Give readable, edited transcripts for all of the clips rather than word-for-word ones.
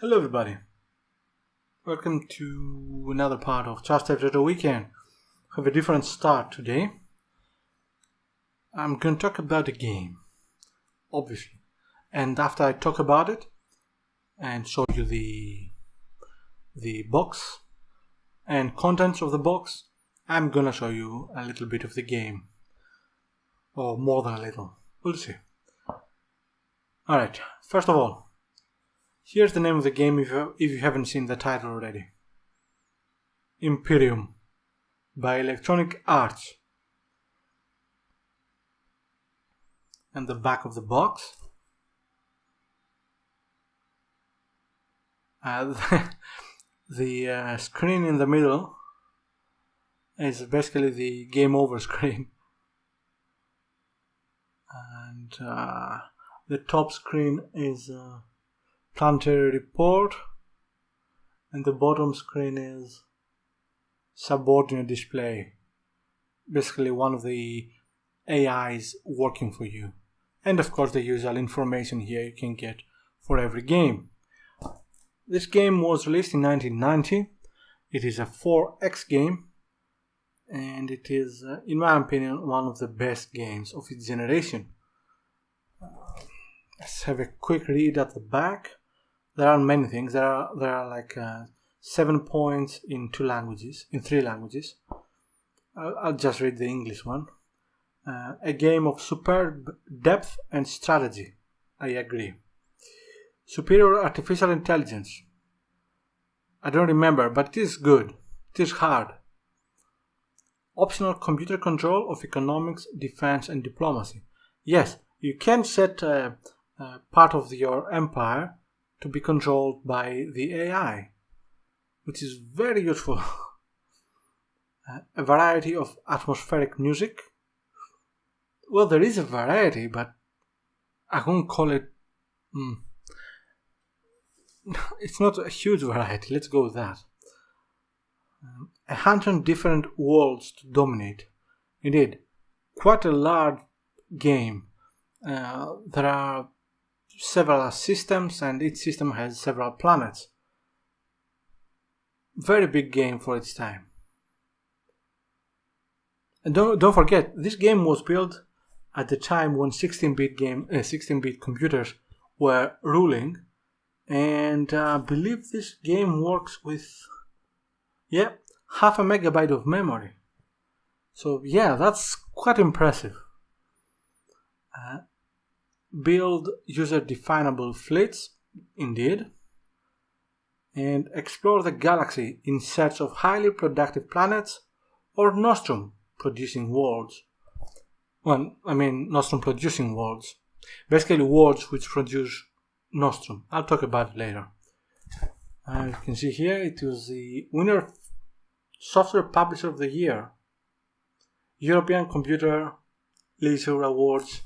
Hello everybody, welcome to another part of Trusteft Retro Weekend. We have a different start today. I'm going to talk about the game, obviously, and after I talk about it and show you the box and contents of the box, I'm going to show you a little bit of the game, or more than a little, we'll see. Alright, first of all, here's the name of the game if you haven't seen the title already. Imperium by Electronic Arts. And the back of the box. The screen in the middle is basically the game over screen. And the top screen is planetary report, and the bottom screen is subordinate display, basically one of the AIs working for you, and of course the usual information here you can get for every game. This game was released in 1990. It is a 4X game, and it is, in my opinion, one of the best games of its generation. Let's have a quick read at the back. There are many things. There are like 7 points in 3 languages. I'll just read the English one. A game of superb depth and strategy. I agree. Superior artificial intelligence. I don't remember, but it is good. It is hard. Optional computer control of economics, defense, and diplomacy. Yes, you can set part of your empire to be controlled by the AI, which is very useful. A variety of atmospheric music. Well, there is a variety, but I won't call it... It's not a huge variety, let's go with that. 100 different worlds to dominate. Indeed, quite a large game. There are several systems, and each system has several planets. Very big game for its time. And don't forget, this game was built at the time when 16-bit computers were ruling, and I believe this game works with half a megabyte of memory. So yeah, that's quite impressive. Build user-definable fleets, indeed, and explore the galaxy in search of highly productive planets or nostrum-producing worlds. Nostrum-producing worlds. Basically worlds which produce nostrum. I'll talk about it later. You can see here it was the winner of Software Publisher of the Year, European Computer Leisure Awards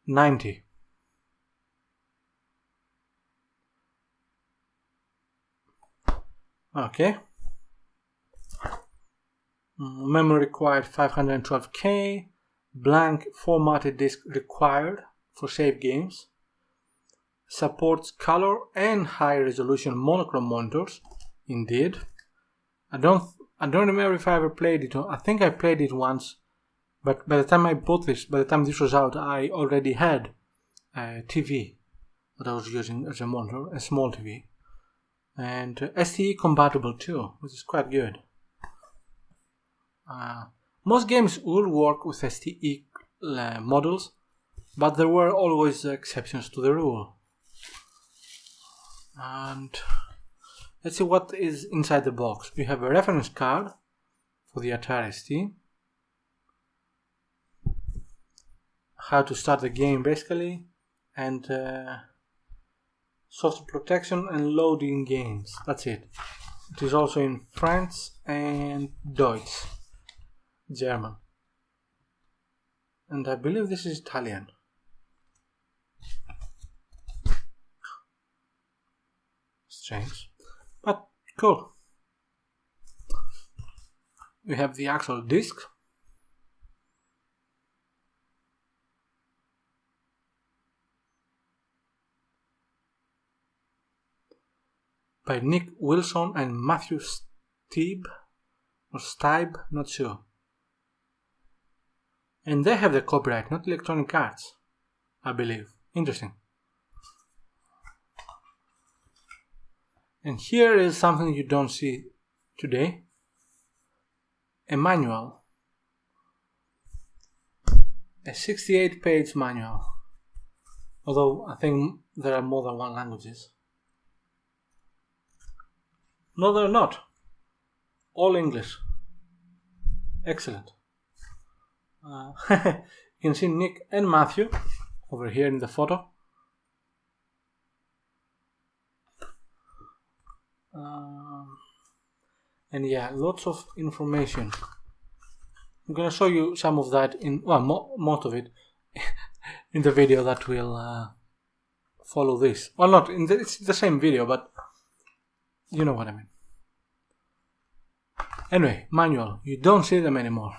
90. Okay. Memory required 512K. Blank formatted disk required for save games. Supports color and high resolution monochrome monitors. Indeed. I don't remember if I ever played it. I think I played it once, but by the time this was out, I already had a TV that I was using as a monitor, a small TV. And STE compatible too, which is quite good. Most games will work with STE models, but there were always exceptions to the rule. And let's see what is inside the box. We have a reference card for the Atari ST. How to start the game basically, and software protection and loading games. That's it. It is also in French and Deutsch, German, and I believe this is Italian. Strange, but cool. We have the actual disc. by Nick Wilson and Matthew Stieb, not sure. And they have the copyright, not Electronic Arts, I believe. Interesting. And here is something you don't see today. A manual. A 68-page manual. Although I think there are more than one languages. No, they're not. All English. Excellent. You can see Nick and Matthew over here in the photo. And yeah, lots of information. I'm gonna show you some of that in, well, most of it in the video that will follow this. Well, not in it's the same video, but you know what I mean. Anyway, manual. You don't see them anymore,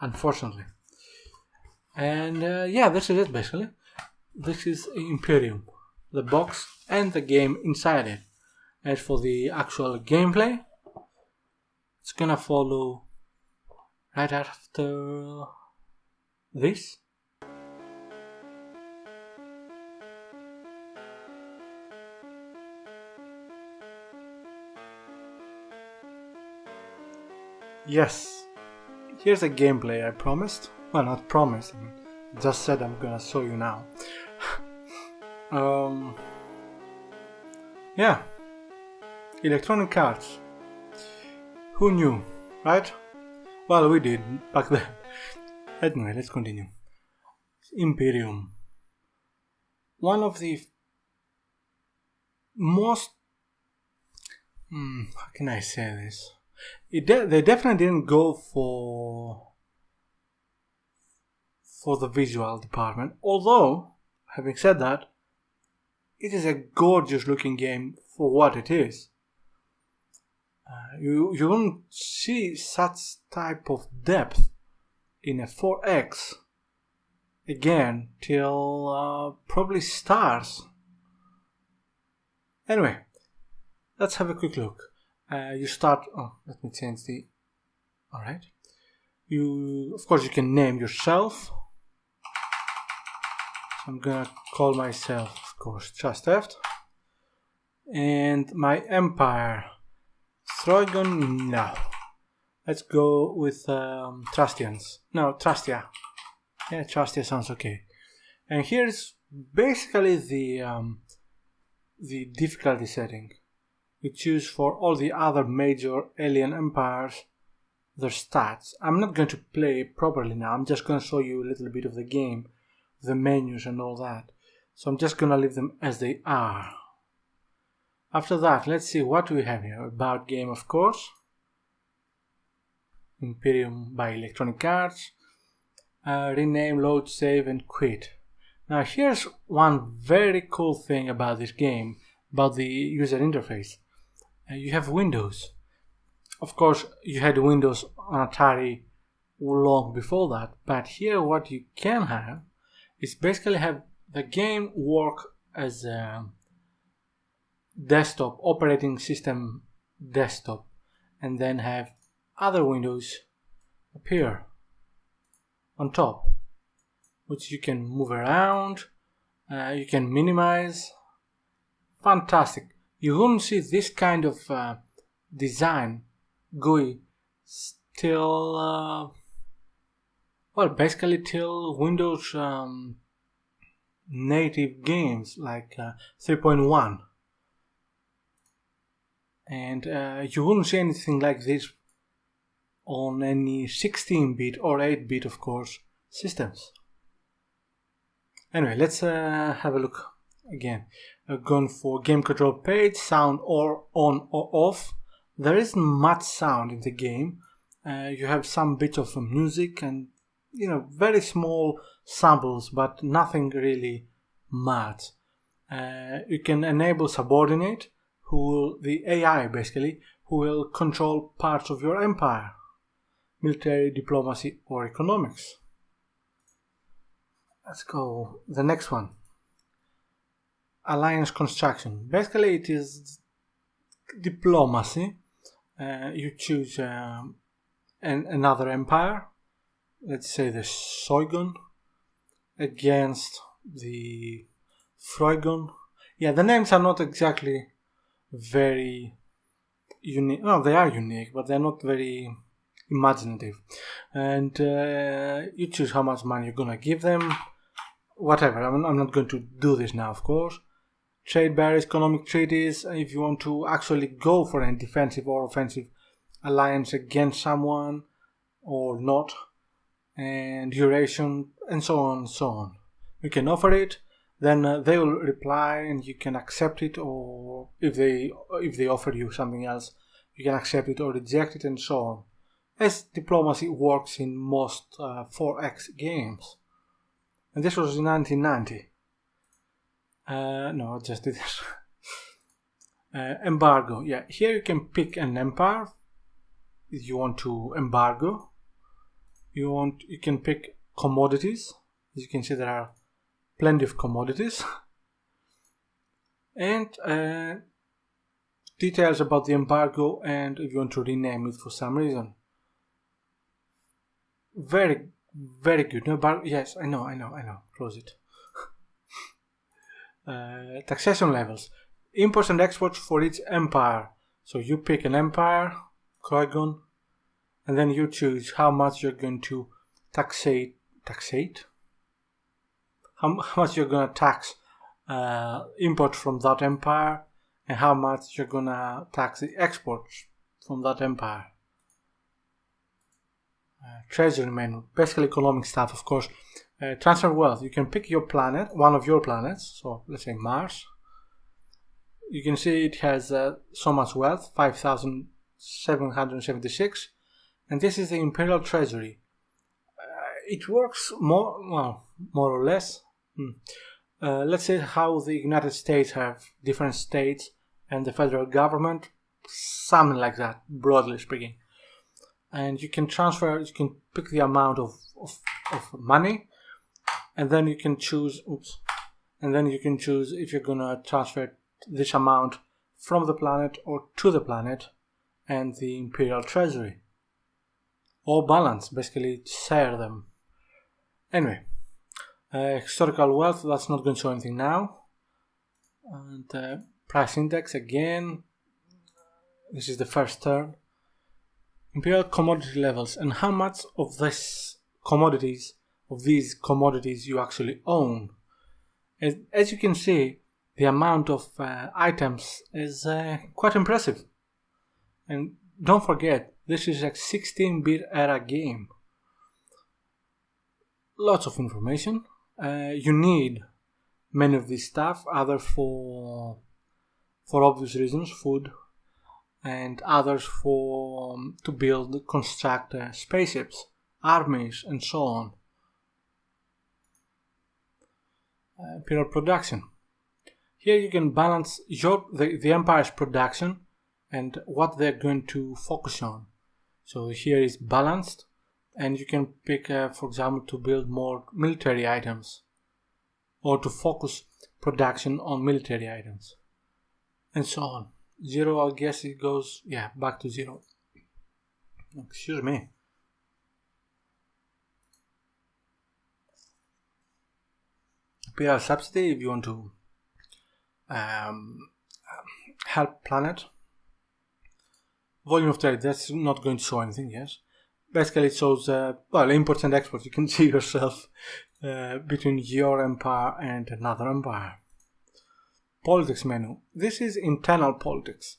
unfortunately. And yeah, this is it basically. This is Imperium, the box and the game inside it. As for the actual gameplay, it's gonna follow right after this. Yes, here's the gameplay I promised. Well, not promised, I mean, just said I'm gonna show you now. Yeah, Electronic Arts. Who knew, right? Well, we did back then. Anyway, let's continue. Imperium. One of the most... how can I say this? They definitely didn't go for the visual department. Although, having said that, it is a gorgeous looking game for what it is. You won't see such type of depth in a 4X again till probably Stars. Anyway, let's have a quick look. You start. Oh, let me change the. All right. Of course, you can name yourself. So I'm gonna call myself, of course, Trusteft, and my empire. Strogon, no. Let's go with Trustians. No, Trustia. Yeah, Trustia sounds okay. And here's basically the difficulty setting. We choose for all the other major alien empires their stats. I'm not going to play properly now. I'm just going to show you a little bit of the game, the menus and all that. So I'm just going to leave them as they are. After that, let's see what we have here. About game, of course. Imperium by Electronic Arts. Rename, load, save, and quit. Now here's one very cool thing about this game, about the user interface. You have Windows. Of course, you had Windows on Atari long before that, but here what you can have is basically have the game work as a desktop, operating system desktop, and then have other windows appear on top, which you can move around, you can minimize. Fantastic. You won't see this kind of design GUI till well, basically till Windows native games like 3.1. And you wouldn't see anything like this on any 16-bit or 8-bit, of course, systems. Anyway, let's have a look again. Going for game control page, sound or on or off. There isn't much sound in the game. You have some bits of music and, very small samples, but nothing really much. You can enable subordinate, the AI basically, who will control parts of your empire, military, diplomacy, or economics. Let's go the next one. Alliance construction. Basically, it is diplomacy. You choose another empire, let's say the Soigon, against the Freugon. Yeah, the names are not exactly very unique. No, they are unique, but they're not very imaginative. And you choose how much money you're gonna give them. Whatever, I'm not going to do this now, of course. Trade barriers, economic treaties, if you want to actually go for a defensive or offensive alliance against someone or not, and duration, and so on and so on. You can offer it, then they will reply and you can accept it, or if they offer you something else, you can accept it or reject it, and so on. As diplomacy works in most 4X games. And this was in 1990. No, I just did this. Embargo. Yeah, here you can pick an empire if you want to embargo. You can pick commodities. As you can see, there are plenty of commodities. And details about the embargo, and if you want to rename it for some reason. Very, very good. No, yes, I know. Close it. Taxation levels. Imports and exports for each empire. So you pick an empire, Croydon, and then you choose how much you're going to taxate? How much you're going to tax import from that empire, and how much you're going to tax the exports from that empire. Treasury menu, basically economic stuff, of course. Transfer wealth. You can pick your planet, one of your planets, so let's say Mars. You can see it has so much wealth, 5,776, and this is the Imperial Treasury. It works more or less. Let's say how the United States have different states and the federal government, something like that, broadly speaking. And you can transfer, you can pick the amount of money, and then you can choose, if you're gonna transfer this amount from the planet or to the planet and the Imperial Treasury. Or balance, basically share them. Anyway, historical wealth, that's not going to show anything now. And price index, again, this is the first turn. Imperial commodity levels, and how much of these commodities you actually own. As you can see, the amount of items is quite impressive. And don't forget, this is a 16-bit era game. Lots of information. You need many of this stuff, either for obvious reasons, food, and others to construct spaceships, armies, and so on. Imperial production. Here you can balance the empire's production and what they're going to focus on. So here is balanced, and you can pick, for example, to build more military items, or to focus production on military items, and so on. 0, I guess it goes, back to 0. Excuse me. PR subsidy, if you want to help planet. Volume of trade, that's not going to show anything, yes. Basically it shows, imports and exports. You can see yourself between your empire and another empire. Politics menu. This is internal politics.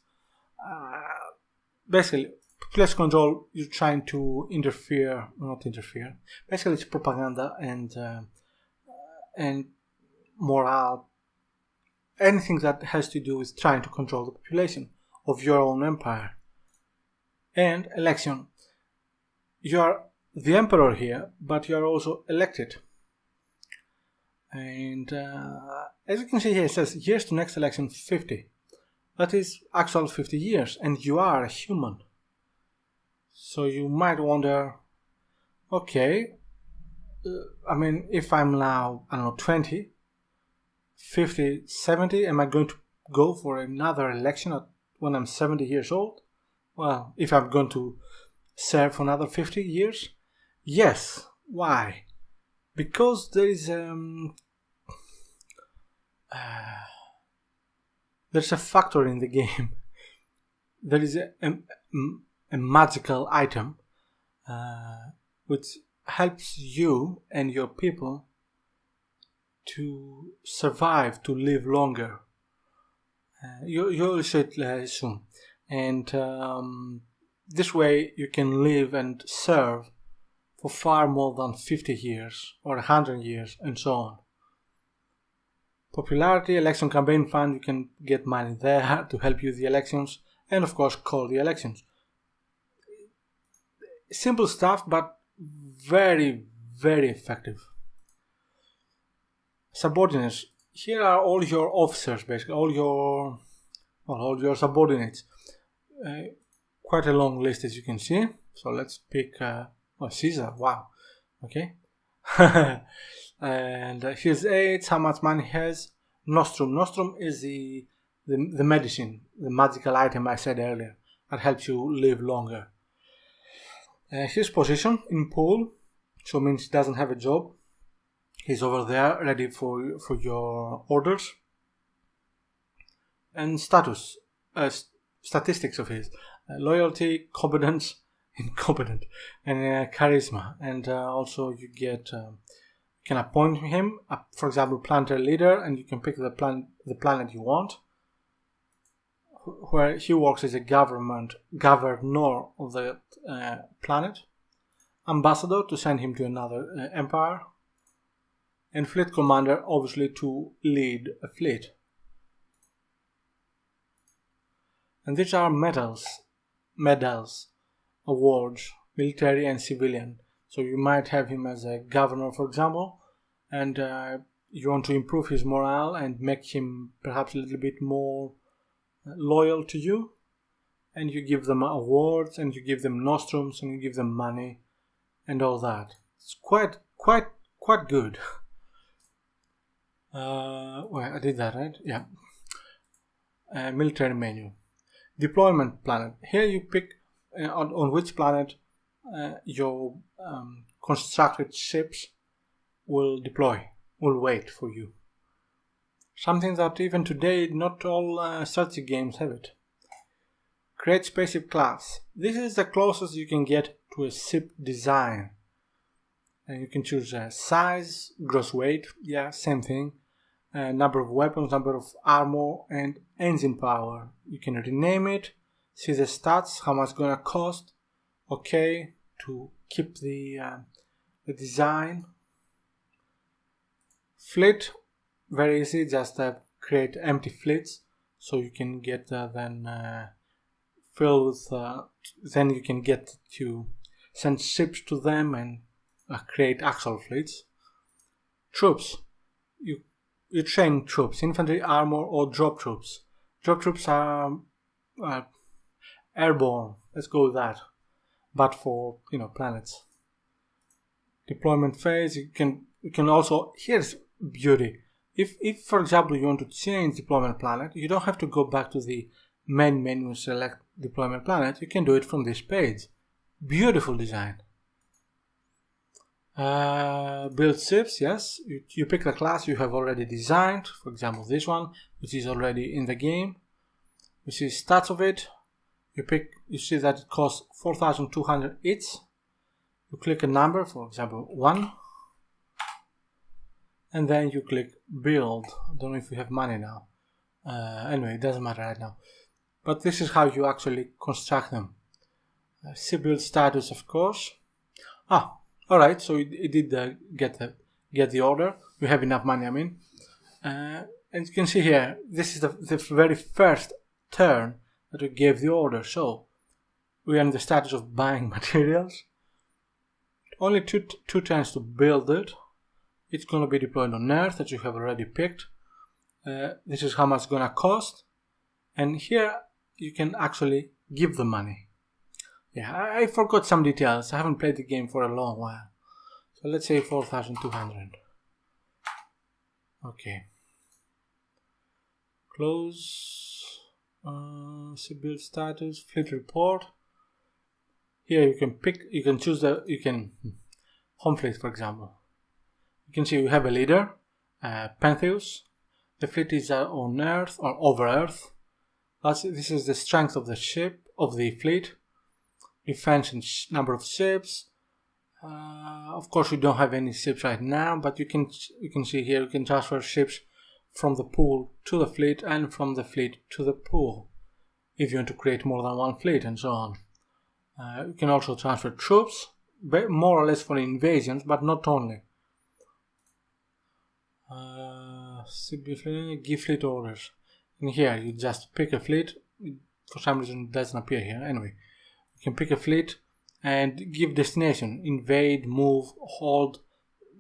Basically, population control, you're trying to not interfere. Basically, it's propaganda and morale. Anything that has to do with trying to control the population of your own empire. And election. You are the emperor here, but you are also elected. And as you can see here, it says years to next election 50. That is actual 50 years, and you are a human. So you might wonder, okay, if I'm now, 20, 50, 70, am I going to go for another election when I'm 70 years old? Well, if I'm going to serve for another 50 years? Yes. Why? Because there's a factor in the game. There is a magical item which helps you and your people to survive, to live longer. You'll see it soon. And this way you can live and serve for far more than 50 years or 100 years and so on. Popularity, election campaign fund, you can get money there to help you with the elections, and of course call the elections. Simple stuff, but very, very effective. Subordinates. Here are all your officers, basically, all your subordinates. Quite a long list, as you can see. So let's pick Caesar. Wow. Okay. And here's age, how much money he has. Nostrum. Nostrum is the medicine, the magical item I said earlier that helps you live longer. His position in pool, so means he doesn't have a job. He's over there ready for your orders. And status, statistics of his, loyalty, competence, incompetent, and charisma. And also you get, you can appoint him, for example, planetary leader, and you can pick the planet you want, where he works as a governor of the planet, ambassador to send him to another empire, and fleet commander, obviously, to lead a fleet. And these are medals, awards, military and civilian. So you might have him as a governor, for example, and you want to improve his morale and make him perhaps a little bit more loyal to you, and you give them awards, and you give them nostrums, and you give them money, and all that. It's quite good. Well, I did that, right? Yeah. Military menu. Deployment planet. Here you pick on which planet your constructed ships will deploy, will wait for you. Something that even today not all strategy games have it. Create spaceship class. This is the closest you can get to a ship design. And you can choose size, gross weight, yeah, same thing. Number of weapons, number of armor, and engine power. You can rename it, see the stats, how much it's gonna cost. Okay, to keep the design. Fleet, very easy, just create empty fleets, so you can get then fill with. Then you can get to send ships to them and create actual fleets. Troops, you train troops, infantry, armor, or drop troops. Drop troops are airborne. Let's go with that. But for planets. Deployment phase. You can also, here's beauty. If for example you want to change deployment planet, you don't have to go back to the main menu and select deployment planet. You can do it from this page. Beautiful design. Build ships, yes. You pick the class you have already designed. For example, this one, which is already in the game. You see stats of it. You see that it costs 4,200 each. You click a number, for example 1, and then you click build. I don't know if you have money now. Anyway, it doesn't matter right now. But this is how you actually construct them. Ship build status, of course. Alright, so it did get the order. We have enough money, I mean. And you can see here, this is the very first turn that we gave the order. So we are in the status of buying materials. Only two turns to build it. It's going to be deployed on Earth, that you have already picked. This is how much it's going to cost. And here you can actually give the money. Yeah, I forgot some details. I haven't played the game for a long while. So let's say 4,200. Okay. Close. See build status, fleet report. Here you can choose home fleet, for example. You can see we have a leader, Pentheus. The fleet is on Earth or over Earth. This is the strength of the fleet. Defense and number of ships. Of course, we don't have any ships right now, but you can see here you can transfer ships from the pool to the fleet and from the fleet to the pool if you want to create more than one fleet and so on. You can also transfer troops, more or less for invasions, but not only. Give fleet orders. In here you just pick a fleet. For some reason it doesn't appear here. Anyway, you can pick a fleet and give destination, invade, move, hold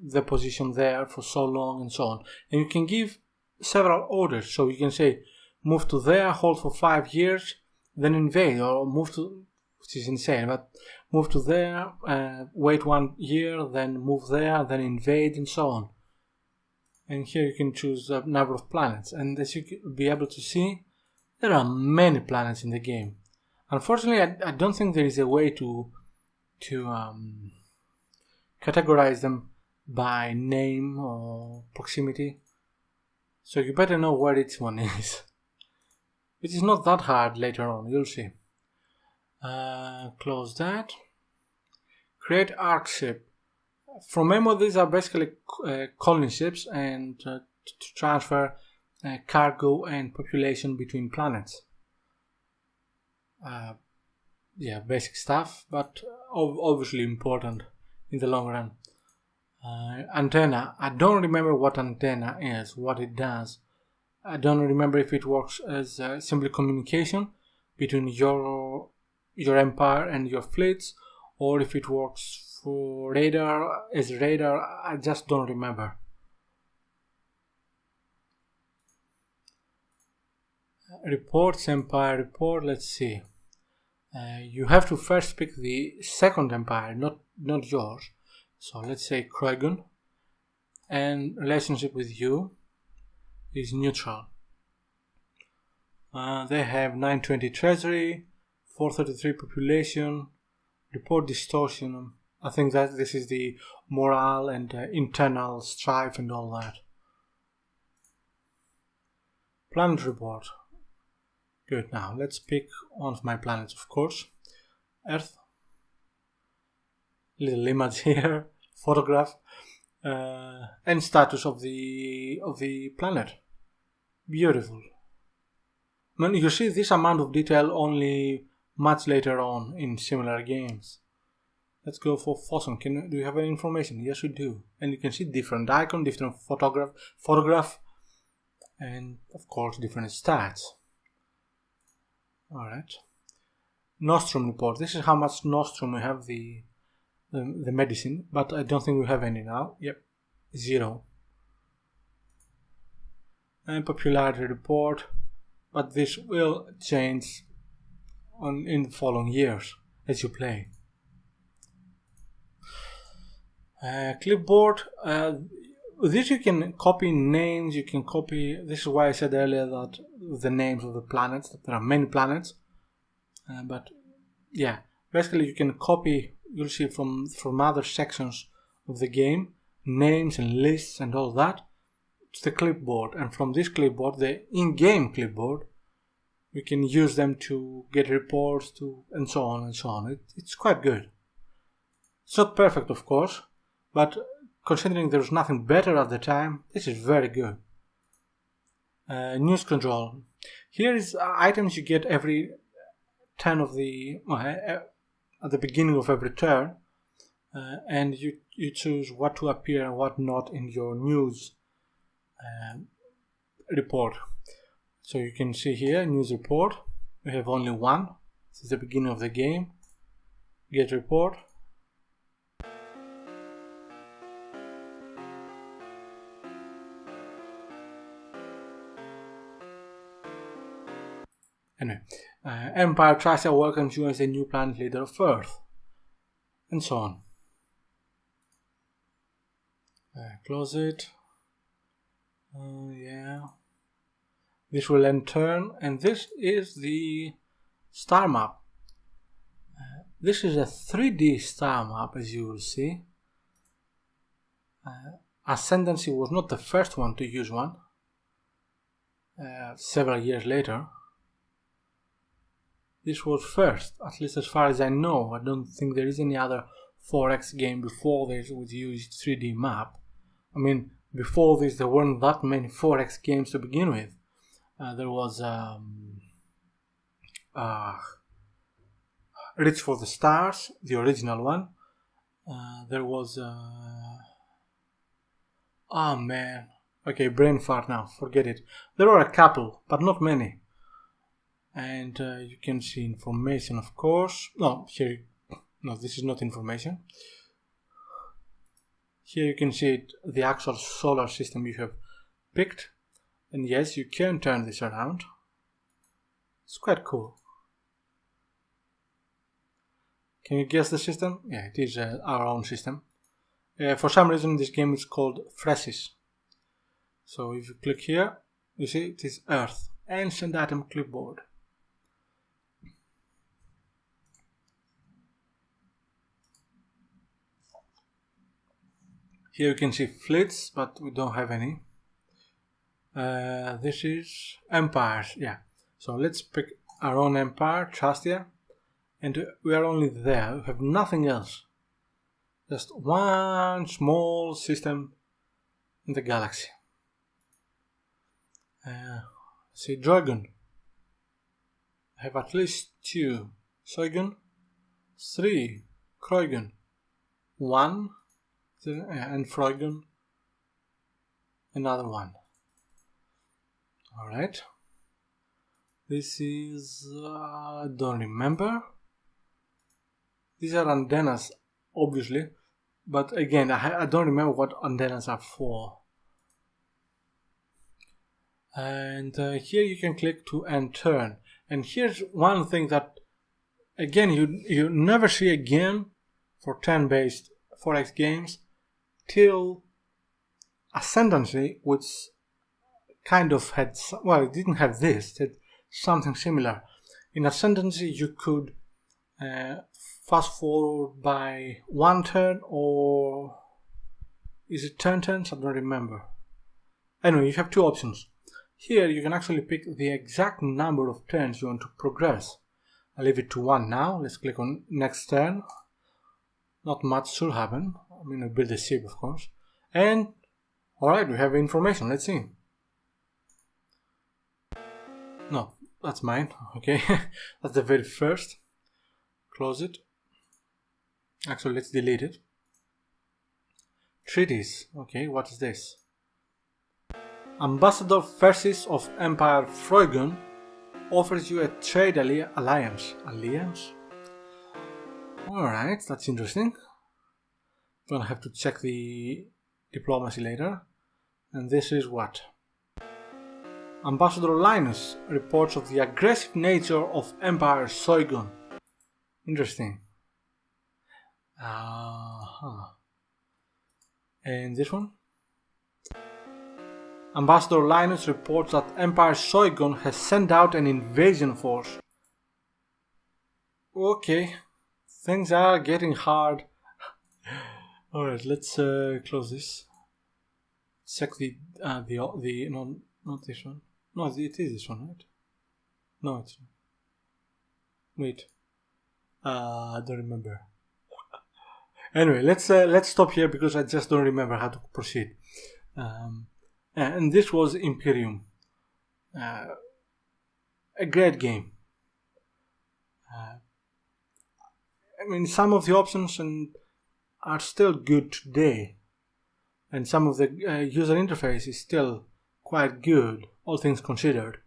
the position there for so long and so on. And you can give several orders, so you can say move to there, hold for 5 years, then invade, or move to, which is insane, but move to there, wait 1 year, then move there, then invade, and so on. And here you can choose the number of planets, and as you will be able to see, there are many planets in the game. Unfortunately, I don't think there is a way to categorize them by name or proximity, so you better know where each one is, which is not that hard later on, you'll see. Close that. Create arc ship. From Memo, these are basically colony ships, and to transfer cargo and population between planets. Yeah, basic stuff, but obviously important in the long run. Antenna. I don't remember what antenna is, what it does. I don't remember if it works as simply communication between your empire and your fleets, or if it works for radar as radar. I just don't remember. Reports, empire report. Let's see. You have to first pick the second empire, not yours. So let's say Kroigon, and relationship with you is neutral. They have 920 treasury, 433 population, report distortion. I think that this is the morale and internal strife and all that. Planet report. Good, now let's pick one of my planets, of course. Earth. Little image here, photograph, and status of the planet. Beautiful. I mean, you see this amount of detail only much later on in similar games. Let's go for Foson. Do you have any information? Yes, we do. And you can see different icon, different photograph, and of course different stats. Alright. Nostrum report. This is how much Nostrum we have the medicine, but I don't think we have any now. Yep, 0. And popularity report, but this will change in the following years as you play. Clipboard. This you can copy names. You can copy. This is why I said earlier that the names of the planets. That there are many planets, but yeah, basically you can copy. You'll see from other sections of the game, names and lists and all that, to the clipboard. And from this clipboard, the in-game clipboard, we can use them to get reports and so on and so on. It's quite good. It's not perfect, of course, but considering there was nothing better at the time, this is very good. News control. Here is items you get every turn of at the beginning of every turn, and you choose what to appear and what not in your news report. So you can see here, news report, we have only one. This is the beginning of the game. Get report. Anyway, Empire Trusteft welcomes you as the new planet leader of Earth, and so on. Close it. Yeah. This will end turn, and this is the star map. This is a 3D star map, as you will see. Ascendancy was not the first one to use one. Several years later. This was first, at least as far as I know. I don't think there is any other 4X game before this which used 3D map. I mean, before this there weren't that many 4X games to begin with. There was Reach for the Stars, the original one. There was oh man, okay, brain fart now, forget it. There were a couple, but not many. And you can see information, of course. No, here, no, this is not information. Here you can see it, the actual solar system you have picked. And yes, you can turn this around. It's quite cool. Can you guess the system? Yeah, it is our own system. For some reason this game is called Freshes. So if you click here, you see it is Earth, Ancient Atom Clipboard. Here you can see fleets, but we don't have any. This is empires, yeah. So let's pick our own empire, Trusteft, and we are only there. We have nothing else. Just one small system in the galaxy. Let's see, Drogon. I have at least 2 Soygun, 3 Kroigun, 1 and Freugen, another 1. Alright. This is, don't remember. These are antennas, obviously, but again, I don't remember what antennas are for. And here you can click to end turn. And here's one thing that, again, you never see again for turn-based 4X games till Ascendancy, which kind of had, well, it didn't have this, it had something similar. In Ascendancy you could fast forward by 1 turn, or is it 10 turns? I don't remember. Anyway, you have 2 options. Here you can actually pick the exact number of turns you want to progress. I'll leave it to 1 now. Let's click on next turn. Not much should happen. I mean, we build a ship, of course. And, alright, we have information. Let's see. No, that's mine. Okay, that's the very first. Close it. Actually, let's delete it. Treaties. Okay, what is this? Ambassador Fersis of Empire Freugen offers you a trade alliance. Alliance? Alright, that's interesting. Gonna have to check the diplomacy later. And this is what? Ambassador Linus reports of the aggressive nature of Empire Soygon. Interesting. And this one? Ambassador Linus reports that Empire Soygon has sent out an invasion force. Okay, things are getting hard. Alright, let's close this. Check the no, not this one. No, it is this one, right? No, it's not. Wait. I don't remember. Anyway, let's stop here because I just don't remember how to proceed. And this was Imperium. A great game. I mean, some of the options are still good today, and some of the user interface is still quite good, all things considered.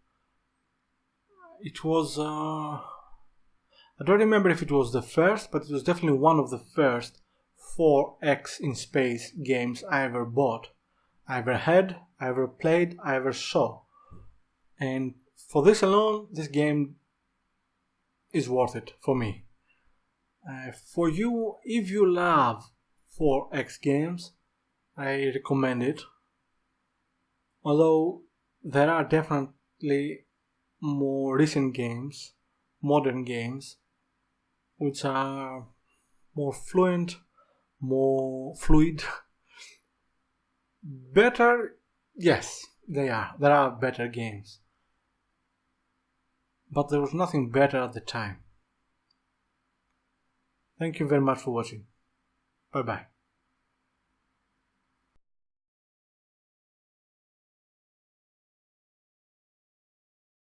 It was, I don't remember if it was the first, but it was definitely one of the first 4X in space games I ever bought, I ever had, I ever played, I ever saw. And for this alone, this game is worth it for me. For you, if you love 4X games, I recommend it. Although there are definitely slightly more recent games, modern games, which are more fluent, more fluid. Better, yes, they are. There are better games. But there was nothing better at the time. Thank you very much for watching. Bye bye.